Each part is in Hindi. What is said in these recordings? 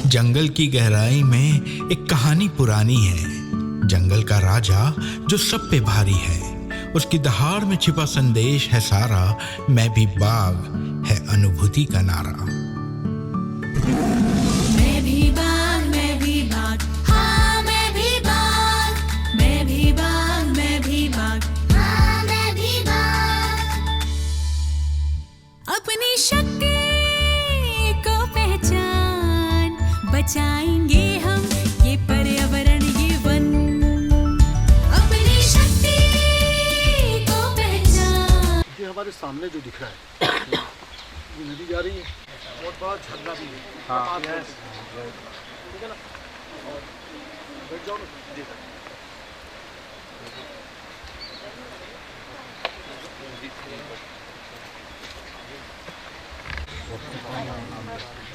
जंगल की गहराई में एक कहानी पुरानी है। जंगल का राजा जो सब पे भारी है, उसकी दहाड़ में छिपा संदेश है सारा। मैं भी बाघ है अनुभूति का नारा। मैं भी बाघ, मैं भी बाघ, हाँ मैं भी बाघ, मैं भी बाघ, मैं भी बाघ, हाँ मैं भी बाघ। अपनी शक्ति को पहचान, बचाएंगे हम ये पर्यावरण, ये वन। अपनी शक्ति को पहचान। ये हमारे सामने जो दिख रहा है ये नदी जा रही है, बहुत बड़ा झरना भी है। हाँ, ठीक है ना। और बैठ जाओ ना, देखो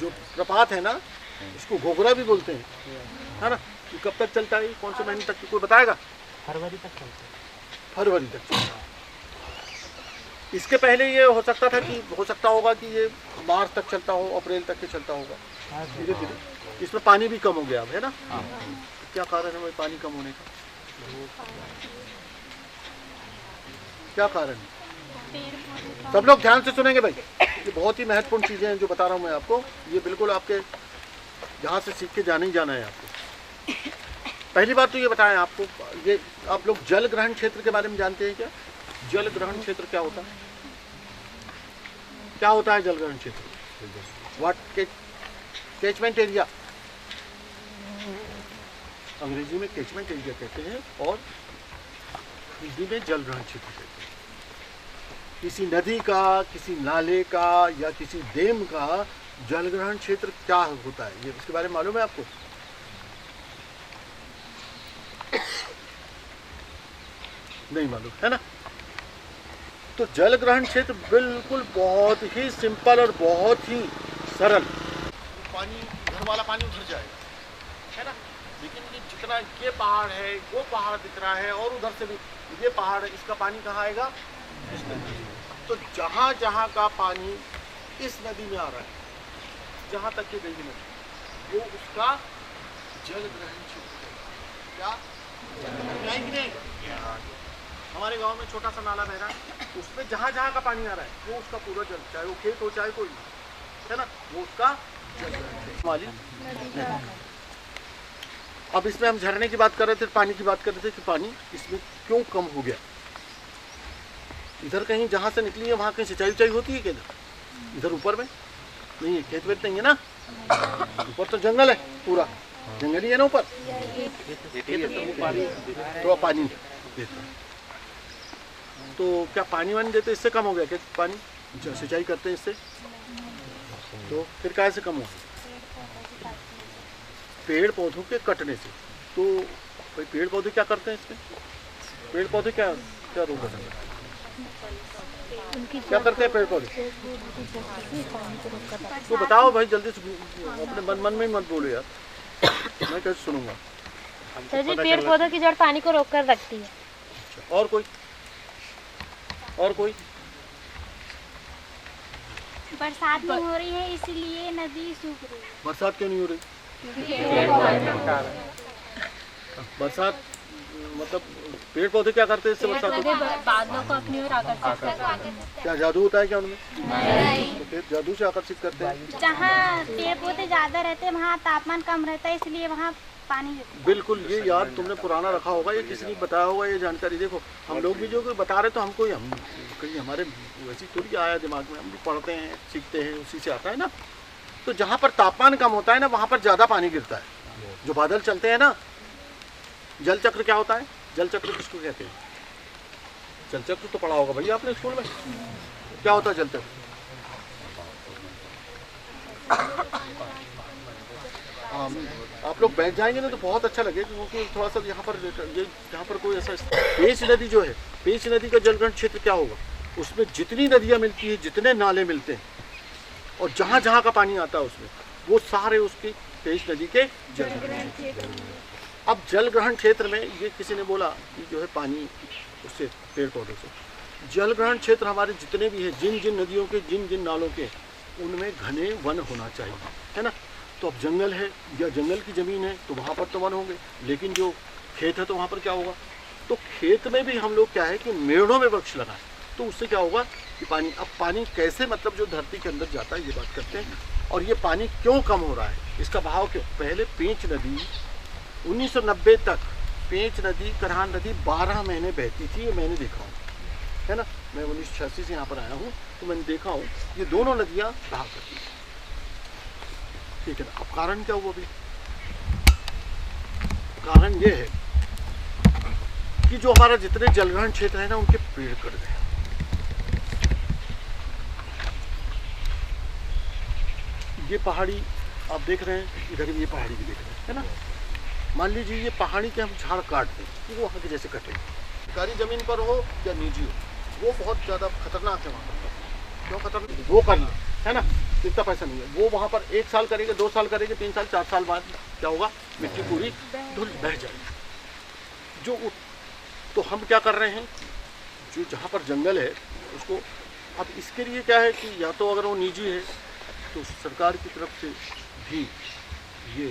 जो प्रपात है ना, इसको घोघरा भी बोलते हैं, है ना। ये कब तक चलता है, कौन से महीने तक, कोई बताएगा? फरवरी तक चलता है। फरवरी तक चलता है। इसके पहले ये हो सकता था कि हो सकता होगा कि ये मार्च तक चलता हो, अप्रैल तक के चलता होगा। धीरे धीरे इसमें पानी भी कम हो गया अब, है ना। क्या कारण है भाई पानी कम होने का? क्या कारण है? सब लोग ध्यान से सुनेंगे भाई, ये बहुत ही महत्वपूर्ण चीजें हैं जो बता रहा हूँ मैं आपको। ये बिल्कुल आपके यहाँ से सीख के जाना ही जाना है आपको। पहली बात तो ये बताएं आपको, ये आप लोग जल ग्रहण क्षेत्र के बारे में जानते हैं क्या? जल ग्रहण क्षेत्र क्या होता है? क्या होता है जल ग्रहण क्षेत्र? व्हाट कैचमेंट एरिया, अंग्रेजी में कैचमेंट एरिया कहते हैं और हिंदी में जल ग्रहण क्षेत्र कहते हैं। किसी नदी का, किसी नाले का या किसी डैम का जल ग्रहण क्षेत्र क्या होता है, ये इसके बारे में मालूम है आपको? नहीं मालूम, है ना। तो जल ग्रहण क्षेत्र बिल्कुल बहुत ही सिंपल और बहुत ही सरल। पानी, घर वाला पानी उधर जाएगा, है ना। लेकिन ये जितना ये पहाड़ है, वो पहाड़ दिख रहा है और उधर से भी ये पहाड़ है, इसका पानी कहाँ आएगा? इस नदी में। तो जहाँ जहाँ का पानी इस नदी में आ रहा है, जहाँ तक के गई नदी, वो उसका जल ग्रहण क्षेत्र है। क्या नहीं? हमारे गांव में छोटा सा नाला बह रहा है, उसमें जहाँ जहाँ का पानी आ रहा है वो उसका पूरा जल, चाहे वो खेत हो चाहे कोई, है ना, वो उसका जल ग्रहण। अब इसमें हम झरने की बात कर रहे थे, पानी की बात कर रहे थे कि पानी इसमें क्यों कम हो गया। इधर कहीं जहाँ से निकली है वहाँ कहीं सिंचाई उचाई होती है क्या? इधर ऊपर में नहीं है, खेत वेत नहीं है ना। ऊपर तो जंगल है, पूरा जंगल ही है ना ऊपर, तो पानी देता है। तो क्या पानी वानी देते इससे कम हो गया क्या? पानी सिंचाई करते हैं इससे, तो फिर कैसे कम हो गया? पेड़ पौधों के कटने से। तो भाई पेड़ पौधे क्या करते हैं इसमें? पेड़ पौधे क्या क्या रोक करते हैं? क्या करते हैं पेड़ पौधे? तो बताओ भाई जल्दी से, अपने मन में मत बोलो यार, मैं कैसे सुनूंगा। सर जी, पेड़ पौधों की जड़ पानी को रोक कर रखती है। और कोई? और कोई? बरसात नहीं हो रही है इसलिए नदी सूख रही है। बरसात क्यों नहीं हो रही? बरसात मतलब पेड़ पौधे क्या करते हैं इससे बरसात होती है? बादलों को अपनी ओर आकर्षित करते हैं। क्या जादू होता है क्या उनमें? नहीं। तो फिर जादू से आकर्षित करते हैं। जहाँ पेड़ पौधे ज्यादा रहते हैं वहाँ तापमान कम रहता है, इसलिए वहाँ पानी। बिल्कुल, ये याद तुमने पुराना रखा होगा, ये किसी ने बताया होगा ये जानकारी। देखो हम लोग भी जो बता रहे तो हमको हम कहीं हमारे वैसी थोड़ी आया दिमाग में, हम भी पढ़ते हैं सीखते हैं, उसी से आता है ना। तो जहाँ पर तापमान कम होता है ना वहाँ पर ज़्यादा पानी गिरता है। जो बादल चलते हैं ना, जल चक्र क्या होता है? जल चक्र किसको कहते हैं? जल चक्र तो पढ़ा होगा भैया आपने स्कूल में। क्या होता है जल चक्र? आप लोग बैठ जाएंगे ना तो बहुत अच्छा लगेगा, क्योंकि थोड़ा सा यहाँ पर कोई ऐसा पेंच नदी जो है, पेंच नदी का जलग्रहण क्षेत्र क्या होगा? उसमें जितनी नदियाँ मिलती है, जितने नाले मिलते हैं और जहाँ जहाँ का पानी आता है उसमें, वो सारे उसकी पेंच नदी के जलग्रहण क्षेत्र। अब जल ग्रहण क्षेत्र में ये किसी ने बोला कि जो है पानी उससे पेड़ पौधों से, जल ग्रहण क्षेत्र हमारे जितने भी हैं, जिन जिन नदियों के, जिन जिन नालों के, उनमें घने वन होना चाहिए, है ना। तो अब जंगल है या जंगल की ज़मीन है तो वहाँ पर तो वन होंगे, लेकिन जो खेत है तो वहाँ पर क्या होगा? तो खेत में भी हम लोग क्या है कि मेड़ों में वृक्ष लगाएं, तो उससे क्या होगा कि पानी, अब पानी कैसे मतलब जो धरती के अंदर जाता है ये बात करते हैं। और ये पानी क्यों कम हो रहा है, इसका बहाव क्यों? पहले पेंच नदी 1990 तक पेंच नदी, करहान नदी 12 महीने बहती थी, ये मैंने देखा हूँ, है ना। मैं 1986 से यहाँ पर आया हूँ तो मैंने देखा हूँ ये दोनों नदियाँ बहा करती थी, ठीक है ना। अब कारण क्या हुआ अभी? कारण ये है कि जो हमारा जितने जलग्रहण क्षेत्र है ना उनके पेड़ कट गए। ये पहाड़ी आप देख रहे हैं, इधर भी ये पहाड़ी भी देख रहे हैं, है ना। मान लीजिए ये पहाड़ी के हम झाड़ काट दें कि वो वहाँ के जैसे कटे, सरकारी ज़मीन पर हो या निजी हो, वो बहुत ज़्यादा खतरनाक है वहाँ पर। क्यों खतरनाक? वो कर ले, है ना, इतना पैसा नहीं है। वो वहाँ पर 1 साल करेंगे, 2 साल करेंगे, 3 साल 4 साल बाद क्या होगा? मिट्टी पूरी धुल बह जाएगी। तो हम क्या कर रहे हैं, जो जहाँ पर जंगल है उसको, अब इसके लिए क्या है कि या तो अगर वो निजी है तो सरकार की तरफ से भी ये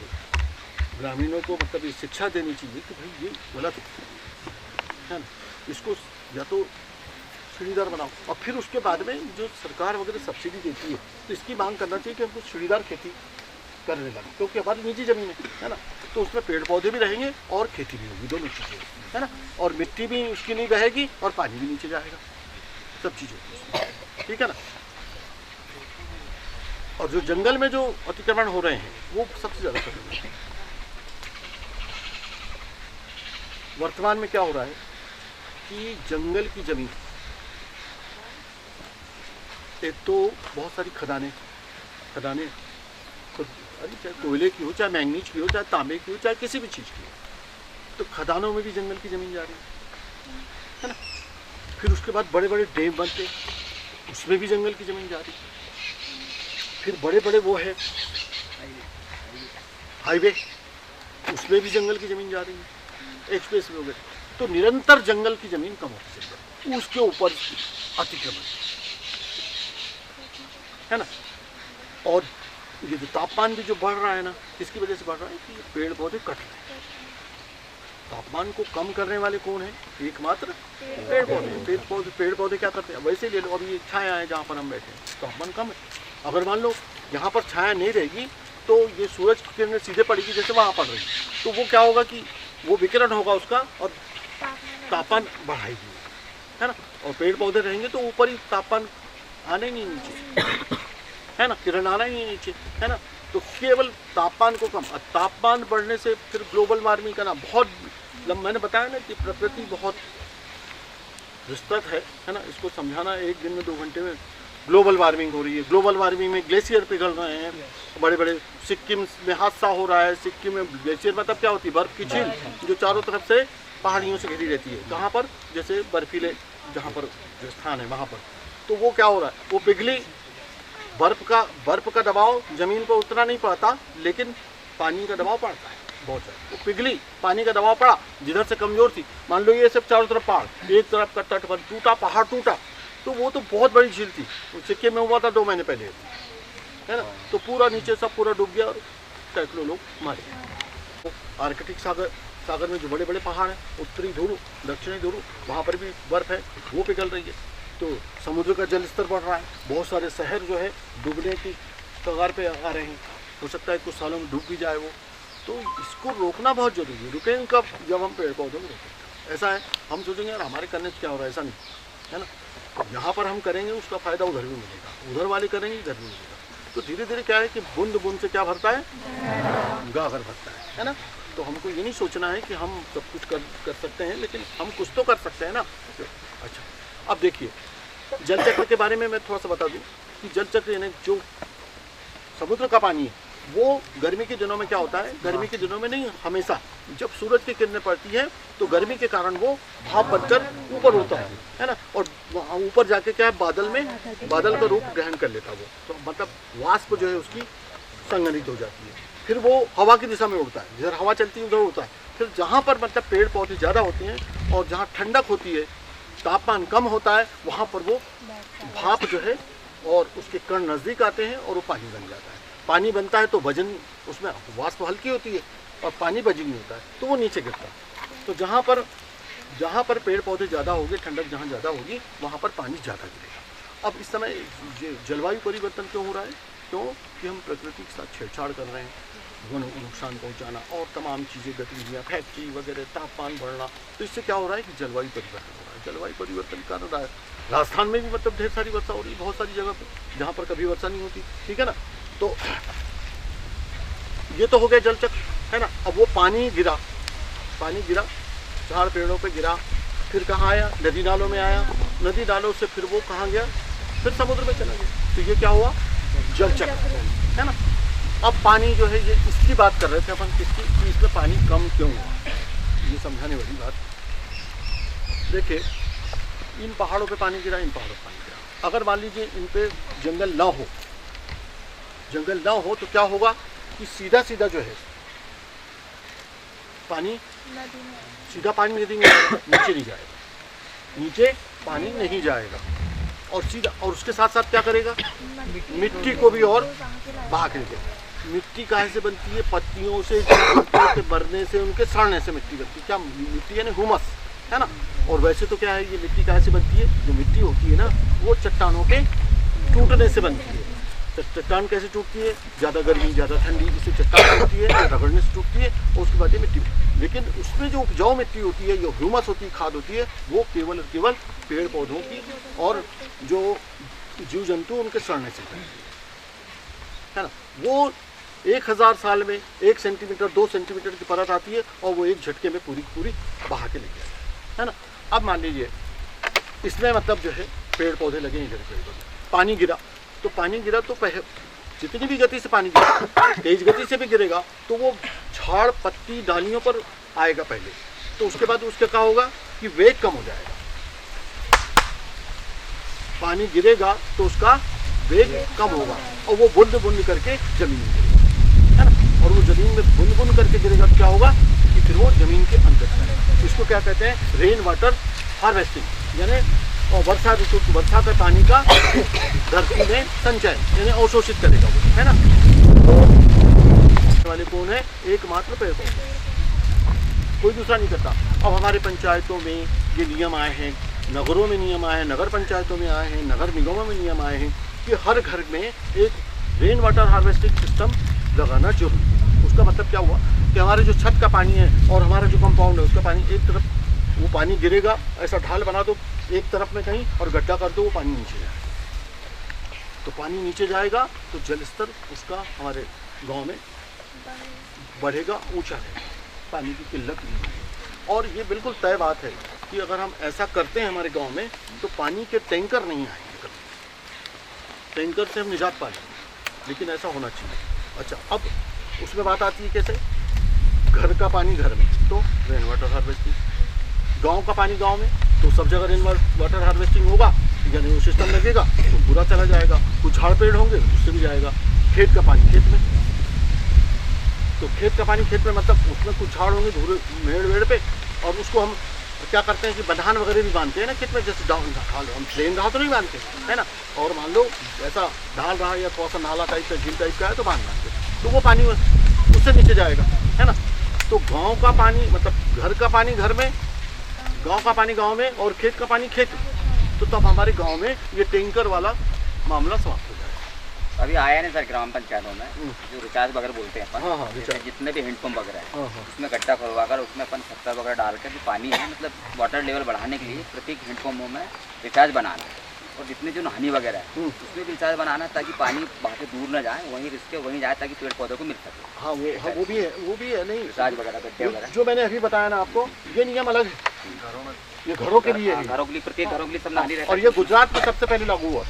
ग्रामीणों को मतलब ये शिक्षा देनी चाहिए कि भाई ये गलत है ना, इसको या तो सीढ़ीदार बनाओ। और फिर उसके बाद में जो सरकार वगैरह सब्सिडी देती है तो इसकी मांग करना चाहिए कि हमको सीढ़ीदार खेती करने लगे, क्योंकि हमारी निजी ज़मीन है ना, तो उसमें पेड़ पौधे भी रहेंगे और खेती भी होगी, दोनों चीज़ें, है ना। और मिट्टी भी उसकी नहीं बहेगी और पानी भी नीचे जाएगा, सब चीज़ें, ठीक है ना। और जो जंगल में जो अतिक्रमण हो रहे हैं वो सबसे ज़्यादा खतरनाक है। वर्तमान में क्या हो रहा है कि जंगल की ज़मीन, एक तो बहुत सारी खदानें अरे चाहे कोयले की हो, चाहे मैंगनीज की हो, चाहे तांबे की हो, चाहे किसी भी चीज़ की हो, तो खदानों में भी जंगल की ज़मीन जा रही है ना। फिर उसके बाद बड़े बड़े डैम बनते, उसमें भी जंगल की ज़मीन जा रही है। फिर बड़े बड़े वो है हाईवे, उसमें भी जंगल की ज़मीन जा रही है, एक्सप्रेस वे वगैरह। तो निरंतर जंगल की ज़मीन कम होती चल रही है, उसके ऊपर अतिक्रमण, है ना। और ये जो तापमान भी जो बढ़ रहा है ना, किसकी वजह से बढ़ रहा है कि पेड़ पौधे कट रहे हैं। तापमान को कम करने वाले कौन है? एकमात्र पेड़ पौधे। पेड़ पौधे क्या करते हैं? वैसे ले लो, अभी ये छाया है जहाँ पर हम बैठे हैं, तापमान कम है। अगर मान लो यहाँ पर छाया नहीं रहेगी तो ये सूरज की किरणें सीधे पड़ेगी जैसे वहाँ पड़ रही, तो वो क्या होगा कि वो विकिरण होगा उसका और तापमान बढ़ाएगी, है ना। और पेड़ पौधे रहेंगे तो ऊपर ही तापमान आना ही नहीं नीचे, है ना, किरण आना ही नहीं नीचे, है ना। तो केवल तापमान को कम, तापमान बढ़ने से फिर ग्लोबल वार्मिंग का ना बहुत मैंने बताया ना कि प्रकृति बहुत विस्तृत है ना। इसको समझाना 1 दिन में 2 घंटे में। ग्लोबल वार्मिंग हो रही है, ग्लोबल वार्मिंग में ग्लेशियर पिघल रहे हैं, बड़े बड़े सिक्किम में हादसा हो रहा है। सिक्किम में ग्लेशियर मतलब क्या होती है? बर्फ़ की झील जो चारों तरफ से पहाड़ियों से घिरी रहती है। कहाँ पर? जैसे बर्फीले जहाँ पर स्थान है वहाँ पर। तो वो क्या हो रहा है? वो पिघली बर्फ़ का दबाव ज़मीन पर उतना नहीं पड़ता, लेकिन पानी का दबाव पड़ता है बहुत ज़्यादा। वो पिघली, पानी का दबाव पड़ा, जिधर से कमज़ोर थी। मान लो ये सब चारों तरफ पहाड़, एक तरफ का तट पर टूटा, पहाड़ टूटा, तो वो तो बहुत बड़ी झील थी। वो सिक्किम में हुआ था 2 महीने पहले, है ना। तो पूरा नीचे सब पूरा डूब गया और सैकड़ों लोग मारे। आर्कटिक सागर में जो बड़े बड़े पहाड़ हैं, उत्तरी ध्रुव, दक्षिणी ध्रुव, वहाँ पर भी बर्फ़ है, वो पिघल रही है। तो समुद्र का जल स्तर बढ़ रहा है, बहुत सारे शहर जो है डूबने की कगार पे आ रहे हैं। हो सकता है कुछ सालों में डूब भी जाए वो। तो इसको रोकना बहुत जरूरी है। रुकेंगे कब? जब हम पेड़ पौधों को रोकेंगे। ऐसा है, हम सोचेंगे यार हमारे करने से क्या हो रहा है, ऐसा नहीं, है ना। यहाँ पर हम करेंगे उसका फ़ायदा उधर भी मिलेगा, उधर वाले करेंगे इधर भी मिलेगा। तो धीरे धीरे क्या है कि बूंद बूंद से क्या भरता है? गागर भरता है ना। तो हमको ये नहीं सोचना है कि हम सब कुछ कर सकते हैं, लेकिन हम कुछ तो कर सकते हैं ना। अच्छा, अब देखिए जल चक्र के बारे में मैं थोड़ा सा बता दूं कि जल चक्र यानी जो समुद्र का पानी है वो गर्मी के दिनों में क्या होता है? गर्मी के दिनों में नहीं, हमेशा जब सूरज की किरणें पड़ती है तो गर्मी के कारण वो भाप बनकर ऊपर उड़ता है ना। और ऊपर जाके क्या है, बादल का रूप ग्रहण कर लेता वो। तो मतलब वाष्प जो है उसकी संघनित हो जाती है, फिर वो हवा की दिशा में उड़ता है, जिधर हवा चलती है उधर उड़ता है। फिर जहाँ पर मतलब पेड़ पौधे ज़्यादा होते हैं और जहाँ ठंडक होती है, तापमान कम होता है, वहाँ पर वो भाप जो है और उसके कण नज़दीक आते हैं और वो पानी बन जाता है। पानी बनता है तो वजन उसमें वाष्प हल्की होती है और पानी वज्री होता है, तो वो नीचे गिरता है। तो जहाँ पर पेड़ पौधे ज़्यादा होंगे, ठंडक जहाँ ज़्यादा होगी, वहाँ पर पानी ज़्यादा गिरेगा। अब इस समय ये जलवायु परिवर्तन क्यों हो रहा है? क्योंकि हम प्रकृति के साथ छेड़छाड़ कर रहे हैं, वनों को नुकसान पहुँचाना और तमाम चीज़ें, गतिविधियाँ, फैक्ट्री वगैरह, तापमान बढ़ना, तो इससे क्या हो रहा है कि जलवायु परिवर्तन हो रहा है। जलवायु परिवर्तन के कारण राजस्थान में भी मतलब ढेर सारी वर्षा हो रही है, बहुत सारी जगह पर जहाँ पर कभी वर्षा नहीं होती, ठीक है ना। तो ये तो हो गया जल चक्र, है ना। अब वो पानी गिरा, झाड़ पेड़ों पे गिरा, फिर कहाँ आया? नदी नालों में आया, नदी नालों से फिर वो कहाँ गया? फिर समुद्र में चला गया। तो ये क्या हुआ? जल चक्र, है ना। अब पानी जो है, ये इसकी बात कर रहे थे अपन, किसकी, कि इसमें पानी कम क्यों हुआ, ये समझाने वाली बात। देखिए, इन पहाड़ों पे पानी गिरा, इन पहाड़ों पे पानी गिरा। अगर मान लीजिए इन पे जंगल ना हो तो क्या होगा कि सीधा जो है पानी, सीधा पानी नदी में आएगा, नीचे नहीं जाएगा, नीचे पानी नहीं जाएगा, और सीधा, और उसके साथ साथ क्या करेगा? मिट्टी को भी और बहा के लेगा। मिट्टी काहे से बनती है? पत्तियों से, के मरने से, उनके सड़ने से मिट्टी बनती है। क्या मिट्टी यानी हुमस, है ना। और वैसे तो क्या है, ये मिट्टी काहे से बनती है? जो मिट्टी होती है ना, वो चट्टानों के टूटने से बनती है। चट्टान कैसे टूटती है? ज़्यादा गर्मी, ज़्यादा ठंडी, जिससे चट्टान टूटती है, रगड़ने से टूटती है, और उसके बाद ये मिट्टी। लेकिन उसमें जो उपजाऊ मिट्टी होती है, जो ह्यूमस होती है, खाद होती है, वो केवल और केवल पेड़ पौधों की और जो जीव जंतु उनके सड़ने से, है ना। वो 1000 साल में 1 सेंटीमीटर 2 सेंटीमीटर की परत आती है, और वो एक झटके में पूरी बहा के ले जाती है ना। अब मान लीजिए इसमें मतलब जो है पेड़ पौधे लगे हैं, पानी गिरा, तो पानी गिरा तो जितनी भी गति से पानी गिरा, तेज गति से भी गिरेगा, तो वो झाड़, पत्ती, डालियों पर आएगा पहले, तो उसके बाद उसका क्या होगा कि वेग कम हो जाएगा। पानी गिरेगा तो उसका वेग कम होगा, और वो बूंद करके जमीन में गिरेगा, है ना। और वो जमीन में बूंद करके गिरेगा तो क्या होगा कि फिर वो जमीन के अंदर जाएगा। इसको क्या कहते हैं? रेन वाटर हार्वेस्टिंग, यानी और वर्षा ऋतु, वर्षा के पानी का धरती में संचय, यानी अवशोषित करेगा वो, है ना। तो वाले कौन है? एकमात्र पेड़ पौधे, कोई दूसरा नहीं करता। अब हमारे पंचायतों में ये नियम आए हैं, नगरों में नियम आए हैं, नगर पंचायतों में आए हैं, नगर निगमों में नियम आए हैं कि हर घर में एक रेन वाटर हार्वेस्टिंग सिस्टम लगाना जरूरी है। उसका मतलब क्या हुआ कि हमारे जो छत का पानी है और हमारा जो कंपाउंड है, उसका पानी एक तरफ, वो पानी गिरेगा, ऐसा ढाल बना दो एक तरफ में कहीं और गड्ढा कर दो, वो पानी नीचे जाएगा। तो पानी नीचे जाएगा तो जल स्तर उसका हमारे गांव में बढ़ेगा, ऊंचा रहेगा, पानी की किल्लत नहीं होगी। और ये बिल्कुल तय बात है कि अगर हम ऐसा करते हैं हमारे गांव में, तो पानी के टैंकर नहीं आएंगे कभी, टैंकर से हम निजात पा लेंगे, लेकिन ऐसा होना चाहिए। अच्छा, अब उसमें बात आती है कैसे? घर का पानी घर में, तो रेन वाटर हार्वेस्टिंग, गांव का पानी गांव में, तो सब जगह रेन वाटर हार्वेस्टिंग होगा, यानी वो सिस्टम लगेगा तो पूरा चला जाएगा। कुछ झाड़ पेड़ होंगे उससे भी जाएगा। खेत का पानी खेत में, तो खेत का पानी खेत में, मतलब उसमें कुछ झाड़ होंगे धूरे मेड़ वेड़ पे, और उसको हम क्या करते हैं कि बंधान वगैरह भी बांधते हैं ना खेत में, जैसे ढाल हम प्लेन रहा तो नहीं बांधते, है ना। और मान लो ऐसा ढाल रहा या थोड़ा सा नाला टाइप का, झील टाइप का है, तो बांधते, तो वो पानी उससे नीचे जाएगा, है ना। तो गाँव का पानी, मतलब घर का पानी घर में, गांव का पानी गांव में, और खेत का पानी खेत में, तो तब हमारे गांव में ये टैंकर वाला मामला समाप्त हो जाएगा। अभी आया नहीं सर ग्राम पंचायतों में जो रिचार्ज वगैरह बोलते हैं अपन, हाँ, जैसे जितने भी हैंडपम्प वगैरह है, हाँ, उसमें गड्ढा खुलवा कर उसमें अपन पत्थर वगैरह डाल कर जो पानी है, मतलब वाटर लेवल बढ़ाने के लिए प्रत्येक हैंडपम्पों में रिचार्ज बनाना है, और जितने जो नहानी वगैरह है उसमें भी रिचार्ज बनाना है, ताकि पानी वहाँ से दूर न जाए, वहीं रिस्क के वहीं जाए, ताकि पेड़ पौधों को मिल सके। हाँ, वो भी है नहीं, रिचार्ज वगैरह गड्ढे वगैरह जो मैंने अभी बताया ना आपको, ये नियम अलग है, ये घरों के लिए है, घरों के लिए, प्रत्येक घरों के लिए सब नहानी रहता और ये गुजरात में सबसे पहले लागू हुआ।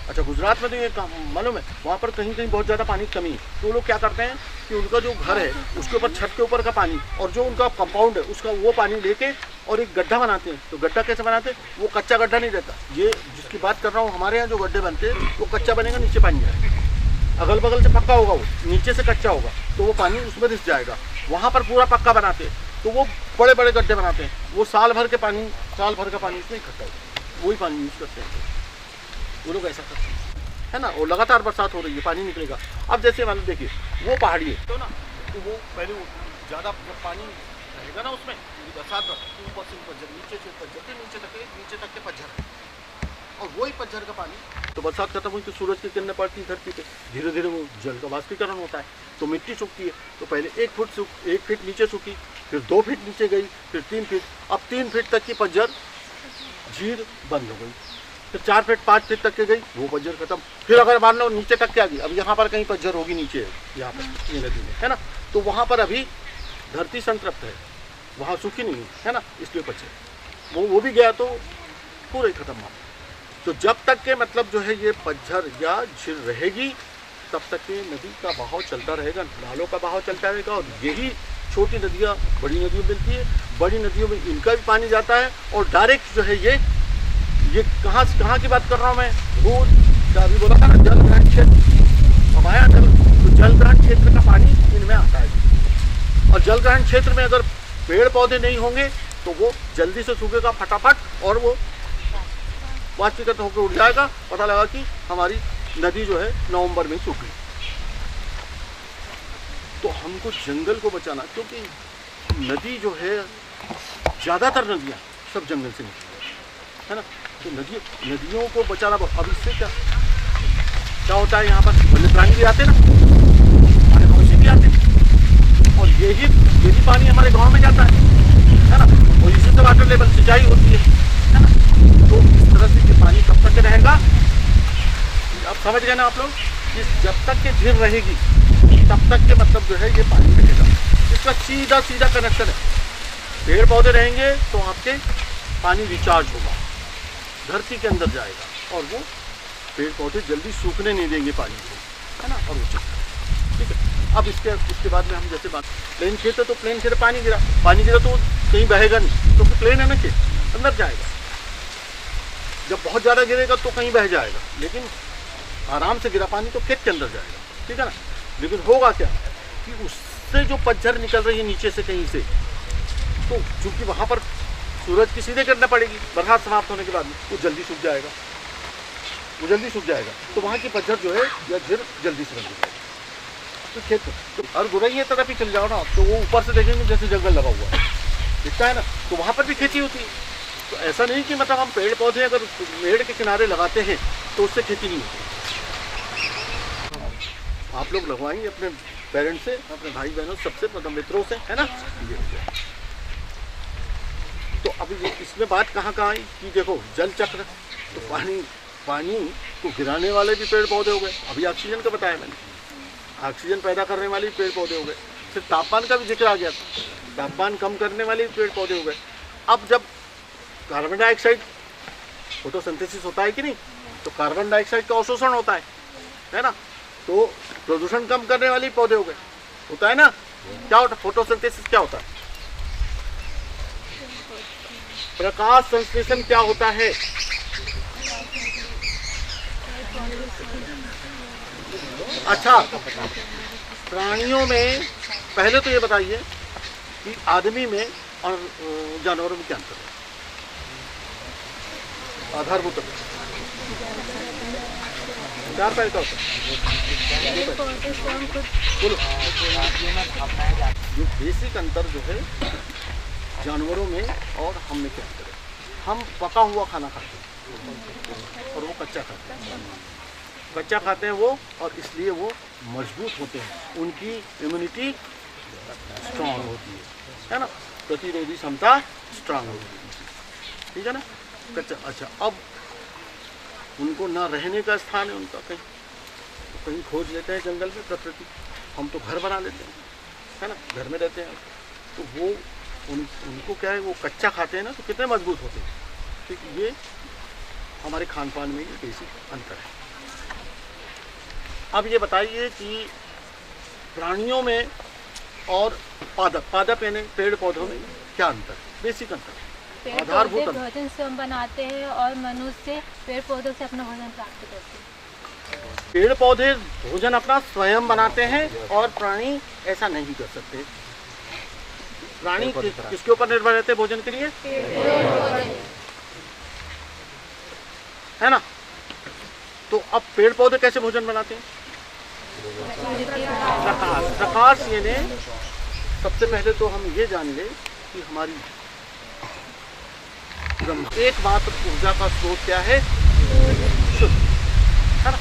अच्छा, गुजरात में तो ये मालूम है, वहाँ पर कहीं कहीं बहुत ज़्यादा पानी की कमी है, तो वो लोग क्या करते हैं कि उनका जो घर है उसके ऊपर, छत के ऊपर का पानी और जो उनका कंपाउंड है उसका, वो पानी लेके और एक गड्ढा बनाते हैं। तो गड्ढा कैसे बनाते हैं? वो कच्चा गड्ढा नहीं रहता, ये जिसकी बात कर रहा हूँ, हमारे यहाँ जो गड्ढे बनते हैं वो कच्चा बनेगा, नीचे पानी जाएगा, अगल बगल से पक्का होगा, वो नीचे से कच्चा होगा, तो वो पानी उसमें रिस जाएगा। वहाँ पर पूरा पक्का बनाते हैं, तो वो बड़े बड़े गड्ढे बनाते हैं, वो साल भर का पानी इसमें इकट्ठा होता है, वही पानी यूज़ करते हैं वो लोग, ऐसा करते हैं। है ना, और लगातार बरसात हो रही है, पानी निकलेगा। अब जैसे मान लो देखिए वो पहाड़ी है तो ना, तो वो पहले ज़्यादा जब पानी रहेगा ना उसमें, बरसात ऊपर से ऊपर जब नीचे से ऊपर जब नीचे तक के पतझर है, और वही पतझर का पानी तो बरसात खत्म हुई तो सूरज की किरणें पड़ती धरती पे, धीरे धीरे वो जल का वाष्पीकरण होता है, तो मिट्टी सूखती है। तो पहले 1 फीट नीचे सूखी, फिर 2 फीट नीचे गई, फिर 3 फीट, अब 3 फीट तक की पतझर झील बंद हो गई, फिर 4 फीट 5 फीट तक के गई, वो पतझर खत्म। फिर अगर मान लो नीचे तक के आ गई, अब यहाँ पर कहीं पतझर होगी नीचे, यहाँ पर ये नदी में है ना, तो वहाँ पर अभी धरती संतृप्त है, वहाँ सूखी नहीं है ना, इसलिए पतझर वो भी गया तो पूरे खत्म हुआ। तो जब तक के मतलब जो है ये पतझर या झील रहेगी तब तक के नदी का बहाव चलता रहेगा, नालों का बहाव चलता रहेगा, और यही छोटी नदियाँ बड़ी नदियों में मिलती है, बड़ी नदियों में इनका भी पानी जाता है, और डायरेक्ट जो है ये कहाँ की बात कर रहा हूँ मैं, वो अभी बोला था ना जल ग्रहण क्षेत्र, अब आया जल, तो जल ग्रहण क्षेत्र का पानी इनमें आता है, और जल ग्रहण क्षेत्र में अगर पेड़ पौधे नहीं होंगे तो वो जल्दी से सूखेगा फटाफट, और वो वाष्पीकृत होकर उड़ जाएगा, पता लगा कि हमारी नदी जो है नवंबर में सूख गई। तो हमको जंगल को बचाना, क्योंकि नदी जो है ज़्यादातर नदियाँ सब जंगल से निकली है ना, तो नदियों को बचाना। अब इससे क्या होता है, यहाँ पर वन्य प्राणी भी आते ना, हमारे मनुष्य भी आते, और यही पानी हमारे गांव में जाता है ना, और इसी से वाटर लेवल सिंचाई होती है ना, तो इस तरह से ये पानी कब तक रहेगा, अब समझ गए ना आप लोग, कि जब तक ये झील रहेगी तब तक के मतलब जो है ये पानी रहेगा। इसका सीधा कनेक्शन है, पेड़ पौधे रहेंगे तो आपके पानी रिचार्ज होगा, धरती के अंदर जाएगा, और वो पेड़ पौधे जल्दी सूखने नहीं देंगे पानी को, है ना, और वो चलता, ठीक है। अब इसके बाद में हम जैसे बात प्लेन खेत है, तो प्लेन खेत पानी गिरा तो कहीं बहेगा नहीं, तो प्लेन है ना, खेत अंदर जाएगा। जब बहुत ज़्यादा गिरेगा तो कहीं बह जाएगा, लेकिन आराम से गिरा पानी तो खेत के अंदर जाएगा, ठीक है ना। लेकिन होगा क्या कि उससे जो पतझर निकल रही है नीचे से कहीं से, तो चूंकि वहाँ पर सूरज की सीधे किरणें पड़ेगी, बरसात समाप्त होने के बाद में वो जल्दी सूख जाएगा, तो वहाँ की पतझर जो है या झील जल्दी से बंद हो जाएगी। तो खेत तो हर गुरैया तरफ ही चल जाओ ना, तो वो ऊपर से देखेंगे जैसे जंगल लगा हुआ है, दिखता है ना, तो वहाँ पर भी खेती होती है। तो ऐसा नहीं कि मतलब हम पेड़ पौधे अगर पेड़ के किनारे लगाते हैं तो उससे खेती नहीं होती। आप लोग लगवाएंगे अपने पेरेंट्स से, अपने भाई बहनों सबसे, मतलब मित्रों से, है ना। तो अभी इसमें बात कहाँ आई कि देखो जल चक्र, तो पानी को गिराने वाले भी पेड़ पौधे हो गए, अभी ऑक्सीजन का बताया मैंने, ऑक्सीजन पैदा करने वाले भी पेड़ पौधे हो गए। फिर तापमान का भी जिक्र आ गया, तापमान कम करने वाले भी पेड़ पौधे हो गए। अब जब कार्बन डाइऑक्साइड फोटोसिंथेसिस होता है कि नहीं, तो कार्बन डाइऑक्साइड का अवशोषण होता है ना, तो प्रदूषण कम करने वाले पौधे हो गए, होता है ना। क्या होता है फोटोसिंथेसिस, क्या होता है प्रकाश संश्लेषण, क्या होता है अच्छा प्राणियों में पहले तो ये बताइए कि आदमी में और जानवरों में क्या अंतर है, आधारभूत चार पैर का होता है। जो बेसिक अंतर जो है जानवरों में और हम में क्या अंतर है, हम पका हुआ खाना खाते हैं और वो कच्चा खाते हैं। कच्चा खाते हैं वो, और इसलिए वो मजबूत होते हैं, उनकी इम्यूनिटी स्ट्रांग होती है ना, प्रतिरोधी क्षमता स्ट्रांग होती है, ठीक है ना। कच्चा अच्छा, अब उनको ना रहने का स्थान है उनका, कहीं खोज लेते हैं जंगल में प्रकृति, हम तो घर बना लेते हैं, है ना, घर में रहते हैं, तो वो उनको क्या है, वो कच्चा खाते हैं ना, तो कितने मजबूत होते हैं। ठीक, ये हमारे खान पान में ये बेसिक अंतर है। अब ये बताइए कि प्राणियों में और पादप यानी पेड़ पौधों में क्या अंतर है, बेसिक अंतर, आधारभूत अंतर। भोजन स्वयं बनाते हैं और मनुष्य पेड़ पौधों से अपना भोजन प्राप्त करते हैं। पेड़ पौधे भोजन अपना स्वयं बनाते हैं और प्राणी ऐसा नहीं कर सकते। प्राणी किसके ऊपर निर्भर रहते हैं भोजन के लिए, है ना। तो अब पेड़ पौधे कैसे भोजन बनाते हैं? प्रकाश यानी सबसे पहले तो हम ये जान ले कि हमारी एकमात्र ऊर्जा का स्रोत क्या है? शुद्ध, है ना।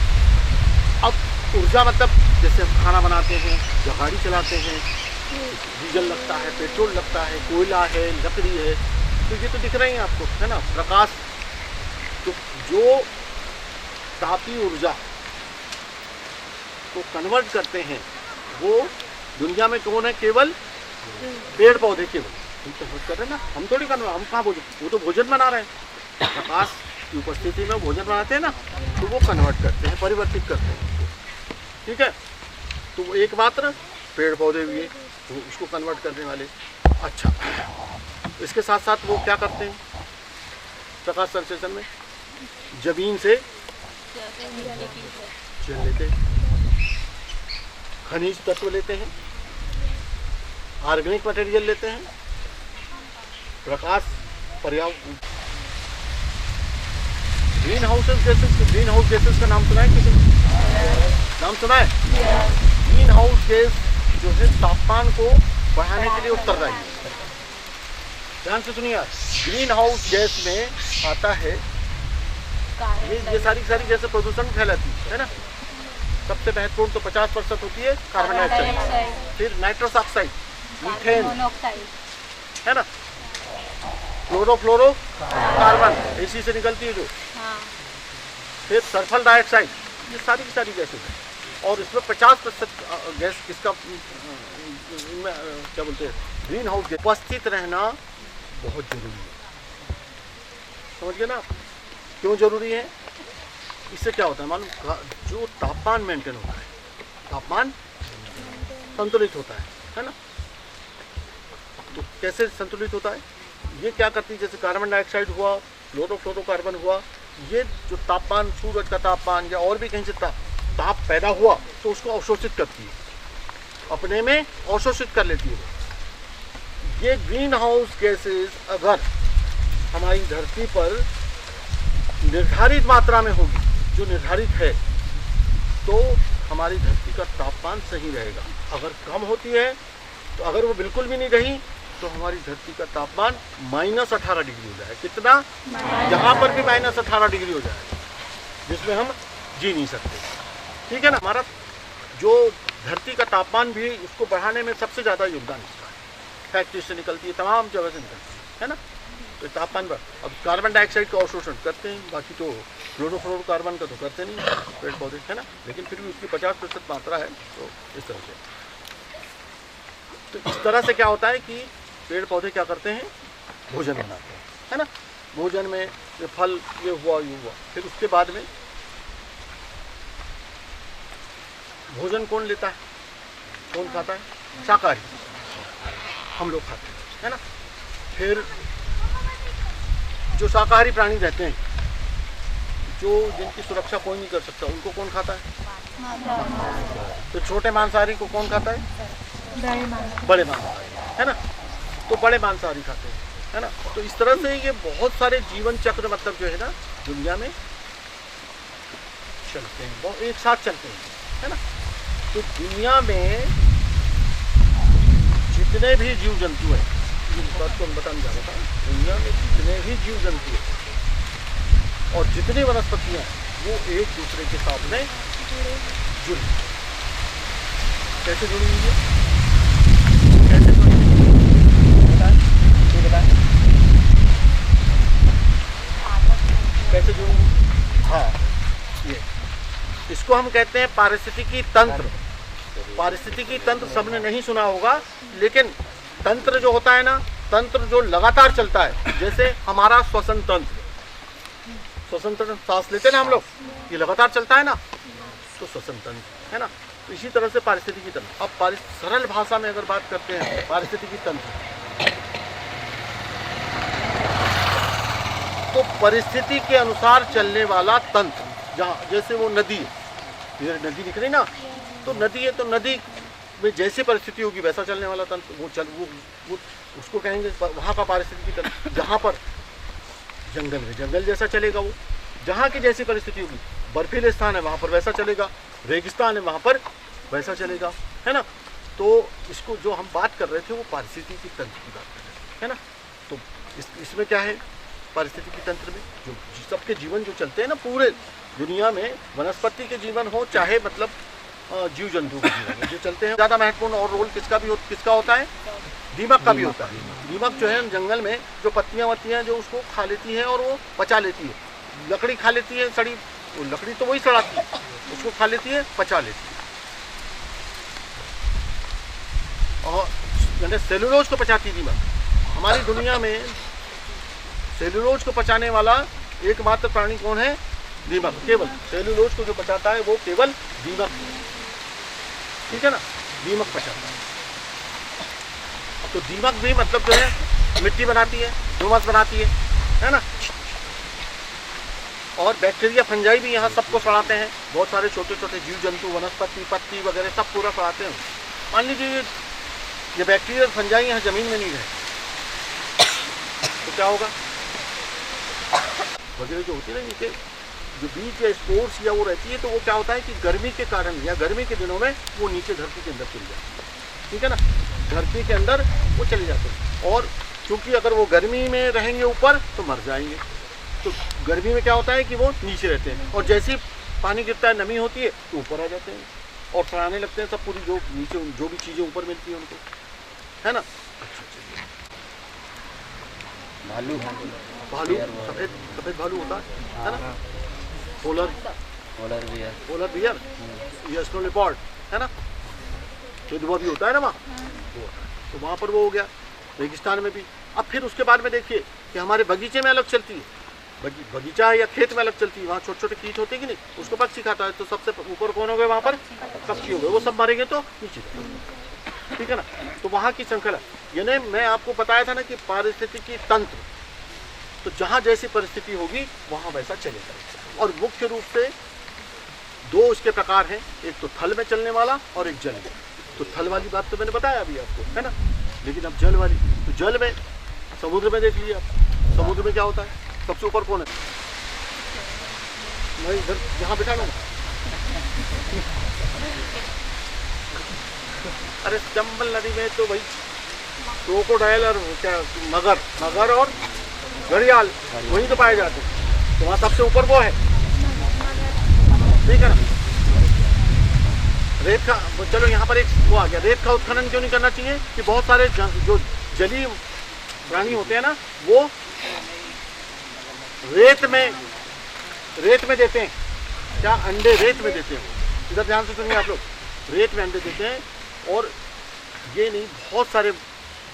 अब ऊर्जा मतलब जैसे हम खाना बनाते हैं या गाड़ी चलाते हैं, डीजल लगता है, पेट्रोल लगता है, कोयला है, लकड़ी है, तो ये तो दिख रहे हैं आपको, है ना। प्रकाश तो जो तापी ऊर्जा को कन्वर्ट करते हैं वो दुनिया में कौन है? केवल पेड़ पौधे। केवल हम तो कर रहे हैं ना, हम थोड़ी कर रहे हैं, हम कहाँ भोजन, वो तो भोजन बना रहे हैं। प्रकाश की उपस्थिति में भोजन बनाते हैं ना, तो वो कन्वर्ट करते हैं, परिवर्तित करते हैं, ठीक है। तो वो एकमात्र पेड़ पौधे भी है तो उसको कन्वर्ट करने वाले। अच्छा, इसके साथ साथ वो क्या करते हैं प्रकाश संश्लेषण में? जमीन से जल लेते हैं, खनिज तत्व लेते हैं, ऑर्गेनिक मटेरियल लेते हैं, प्रकाश पर्यावरण। ग्रीन हाउस गैसेस का नाम सुना है किसी ने? नाम सुना है? ग्रीन हाउस गैस जो है तापमान को बढ़ाने के लिए उत्तरदायी है। ध्यान से सुनिए, ग्रीन हाउस गैस में आता है ये सारी गैसें प्रदूषण फैलाती है ना। सबसे महत्वपूर्ण तो 50% होती है कार्बन डाइऑक्साइड, फिर नाइट्रस ऑक्साइड, मीथेन, है ना, क्लोरोफ्लोरो कार्बन इसी से निकलती है जो, फिर सल्फर डाइऑक्साइड, ये सारी गैसें हैं। और इसमें 50% गैस किसका क्या बोलते हैं? Green house gas. उपस्थित रहना बहुत जरूरी है, समझ गए ना? क्यों जरूरी है? इससे क्या होता है मालूम? जो तापमान मेंटेन होता है, तापमान संतुलित होता है ना। तो कैसे संतुलित होता है? ये क्या करती है, जैसे कार्बन डाइऑक्साइड हुआ, क्लोरोफ्लोरोकार्बन हुआ, ये जो तापमान, सूरज का तापमान या और भी कहीं से ताप पैदा हुआ तो उसको अवशोषित करती है, अपने में अवशोषित कर लेती है। ये ग्रीन हाउस गैसेस अगर हमारी धरती पर निर्धारित मात्रा में होगी, जो निर्धारित है, तो हमारी धरती का तापमान सही रहेगा। अगर कम होती है तो अगर वो बिल्कुल भी नहीं रही तो हमारी धरती का तापमान -18 डिग्री हो जाए। कितना? यहाँ पर भी -18 डिग्री हो जाए, जिसमें हम जी नहीं सकते, ठीक है ना। हमारा जो धरती का तापमान भी उसको बढ़ाने में सबसे ज़्यादा योगदान इसका है। फैक्ट्री से निकलती है, तमाम जगह से निकलती है ना, तो तापमान बढ़। अब कार्बन डाइऑक्साइड का अवशोषण करते हैं, बाकी तो क्लोरोफ्लोरोकार्बन का तो करते नहीं पेड़ पौधे, है ना, लेकिन फिर भी उसकी 50% मात्रा है। तो इस तरह से, तो इस तरह से क्या होता है कि पेड़ पौधे क्या करते हैं? भोजन बनाते हैं, है ना। भोजन में ये फल, ये हुआ, फिर उसके बाद में भोजन कौन लेता है, कौन खाता है? शाकाहारी, हम लोग खाते हैं, है ना। फिर जो शाकाहारी प्राणी रहते हैं, जो जिनकी सुरक्षा कोई नहीं कर सकता, उनको कौन खाता है? तो छोटे मांसाहारी को कौन खाता है? बड़े मांसाहारी, है ना। तो बड़े मांसाहारी खाते हैं, है ना। तो इस तरह से ये बहुत सारे जीवन चक्र मतलब जो है ना दुनिया में चलते हैं, बहुत एक साथ चलते हैं, है ना। तो दुनिया में जितने भी जीव जंतु हैं, इस बात को हम बताने जा रहा था, दुनिया में जितने भी जीव जंतु हैं और जितनी वनस्पतियां हैं वो एक दूसरे के साथ में जुड़ी। कैसे जुड़ी हुई है? कैसे जुड़ी हुई है? बताएं। कैसे जुड़ी हुई? हाँ, ये इसको हम कहते हैं पारिस्थितिकी तंत्र। पारिस्थितिकी तंत्र सबने नहीं सुना होगा, लेकिन तंत्र जो होता है ना, तंत्र जो लगातार चलता है, जैसे हमारा श्वसन तंत्र, श्वसन तंत्र सांस लेते हैं ना हम लोग, ये लगातार चलता है ना, तो श्वसन तंत्र, है ना। तो इसी तरह से पारिस्थितिकी तंत्र। अब सरल भाषा में अगर बात करते हैं पारिस्थितिकी तंत्र, तो परिस्थिति के अनुसार चलने वाला तंत्र, जहाँ जैसे वो नदी है, ये नदी दिख रही ना, तो नदी है, तो नदी में जैसी परिस्थिति होगी वैसा चलने वाला तंत्र वो उसको कहेंगे वहाँ का पारिस्थितिकी तंत्र। जहाँ पर जंगल है, जंगल जैसा चलेगा वो, जहाँ की जैसी परिस्थिति होगी बर्फीले स्थान है वहाँ पर वैसा चलेगा, रेगिस्तान है वहाँ पर वैसा चलेगा, है ना। तो इसको जो हम बात कर रहे थे वो पारिस्थितिकी तंत्र की बात कर रहे थे, है ना। तो इसमें क्या है, पारिस्थितिकी तंत्र में जो सबके जीवन जो चलते हैं ना पूरे दुनिया में, वनस्पति के जीवन हो चाहे मतलब जीव जंतु के जीवन में जो चलते हैं, ज़्यादा महत्वपूर्ण और रोल किसका होता है, दीमक का भी होता है। दीमक जो है जंगल में जो पत्तियाँ वत्तियाँ जो उसको खा लेती है और वो पचा लेती है, लकड़ी खा लेती है सड़ी, वो लकड़ी तो वही सड़ाती है, उसको खा लेती है, पचा लेती है, और यानी सेलुलोज को पचाती दीमक। हमारी दुनिया में सेलुलोज को पचाने वाला एकमात्र प्राणी कौन है, दीमक। केवल सेलुलोज को जो पचाता है वो केवल दीमक है, ठीक है ना, दीमक पचाता है। तो दीमक भी मतलब जो है मिट्टी बनाती है, ह्यूमस बनाती है ना। और बैक्टीरिया फंजाई भी यहाँ सबको सड़ाते हैं, बहुत सारे छोटे छोटे जीव जंतु वनस्पति पत्ती वगैरह सब पूरा सड़ाते हैं। मान लीजिए ये बैक्टीरिया फंजाई यहाँ ज़मीन में नहीं रहे तो क्या होगा, वगैरह जो होती है ना नीचे जो बीज या स्पोर्स या वो रहती है, तो वो क्या होता है कि गर्मी के कारण या गर्मी के दिनों में वो नीचे धरती के अंदर चले जाते हैं, ठीक है ना, धरती के अंदर वो चले जाते हैं। और क्योंकि अगर वो गर्मी में रहेंगे ऊपर तो मर जाएंगे, तो गर्मी में क्या होता है कि वो नीचे रहते हैं, और जैसे ही पानी गिरता है नमी होती है तो ऊपर आ जाते हैं और सड़ाने लगते हैं सब पूरी जो नीचे जो भी चीज़ें ऊपर मिलती हैं उनको, है ना। भालू भालू सफ़ेद भालू होता है ना, पोलर बियर, ये स्नो लेपर्ड है ना, दुआ भी होता है ना वहाँ, तो वहाँ पर वो हो गया रेगिस्तान में भी। अब फिर उसके बाद में देखिए कि हमारे बगीचे में अलग चलती है, बगीचा या खेत में अलग चलती है, वहाँ छोटे छोटे कीट होते हैं कि नहीं, उसको पक्षी खाता है, तो सबसे ऊपर कौन हो गए वहाँ पर, पक्षी हो गए, वो सब मरेंगे तो नीचे, ठीक है ना। तो वहाँ की श्रृंखला, यानी मैं आपको बताया था ना कि पारिस्थितिकी तंत्र, तो जहाँ जैसी परिस्थिति होगी वहाँ वैसा चलेगा। और मुख्य रूप से दो उसके प्रकार हैं, एक तो थल में चलने वाला और एक जल में। तो थल वाली बात तो मैंने बताया अभी आपको, है ना, लेकिन अब जल वाली, तो जल में समुद्र में देख लीजिए आप, समुद्र में क्या होता है, सबसे ऊपर कौन है, मैं इधर यहाँ बिठा लूँ, अरे चंबल नदी में तो भाई क्रोकोडाइल और क्या मगर और घड़ियाल वहीं तो पाए जाते हैं, तो वहाँ सबसे ऊपर वो है, ठीक है ना। रेत का, चलो यहाँ पर एक वो आ गया, रेत का उत्खनन क्यों नहीं करना चाहिए कि बहुत सारे जो जलीय प्राणी होते हैं ना वो रेत में देते हैं, क्या अंडे रेत में देते हैं, इधर ध्यान से सुनिए आप लोग, रेत में अंडे देते हैं, और ये नहीं बहुत सारे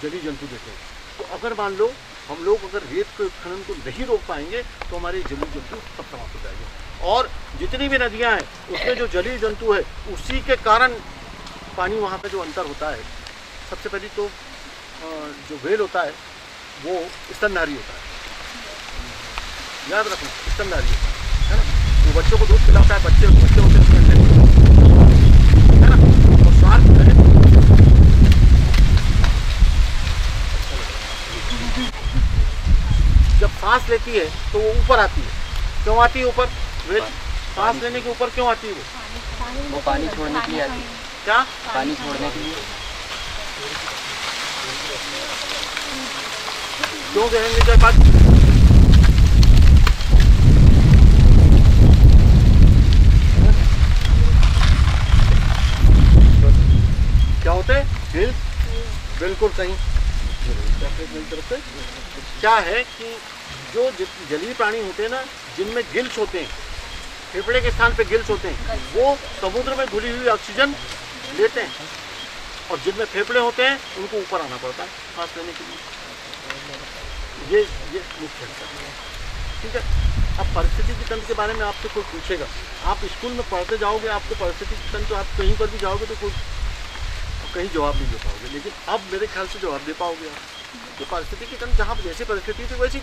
जलीय जंतु देते हैं। तो अगर मान लो हम लोग अगर रेत के उत्खनन को नहीं रोक पाएंगे तो हमारे जलीय जंतु सब समाप्त हो जाएंगे, और जितनी भी नदियां हैं उसमें जो जलीय जंतु है उसी के कारण पानी वहाँ पे जो अंतर होता है, सबसे पहले तो जो व्हेल होता है वो स्तनधारी होता है, याद रखना, स्तनधारी होता है ना, वो बच्चों को दूध पिलाता है, बच्चे होते हैं उसके अंडे, है ना। और शार्क है जब सांस लेती है तो वो ऊपर आती है, क्यों आती है ऊपर, व्हेल सांस लेने के ऊपर क्यों आती है वो पानी छोड़ने के लिए आती है, क्या पानी छोड़ने के लिए, क्यों कहेंगे जब बात, क्या होते हैं गिल्स, बिल्कुल सही, तरफ से क्या है कि जो जलीय प्राणी होते हैं ना जिनमें गिल्स होते हैं, फेफड़े के स्थान पे गिल्स होते हैं, वो समुद्र में घुली हुई ऑक्सीजन लेते हैं, और जिनमें फेफड़े होते हैं उनको ऊपर आना पड़ता है सांस लेने के लिए, ये मुख्य है, ठीक है। अब परिस्थितिकी तंत्र के बारे में आपसे कोई पूछेगा, आप स्कूल में पढ़ते जाओगे, आपको परिस्थितिकी तंत्र आप कहीं पर भी जाओगे तो कोई कहीं जवाब नहीं दे पाओगे, लेकिन अब मेरे ख्याल से जवाब दे पाओगे आप, तो परिस्थितिकी तंत्र जहाँ जैसी परिस्थिति थी वैसी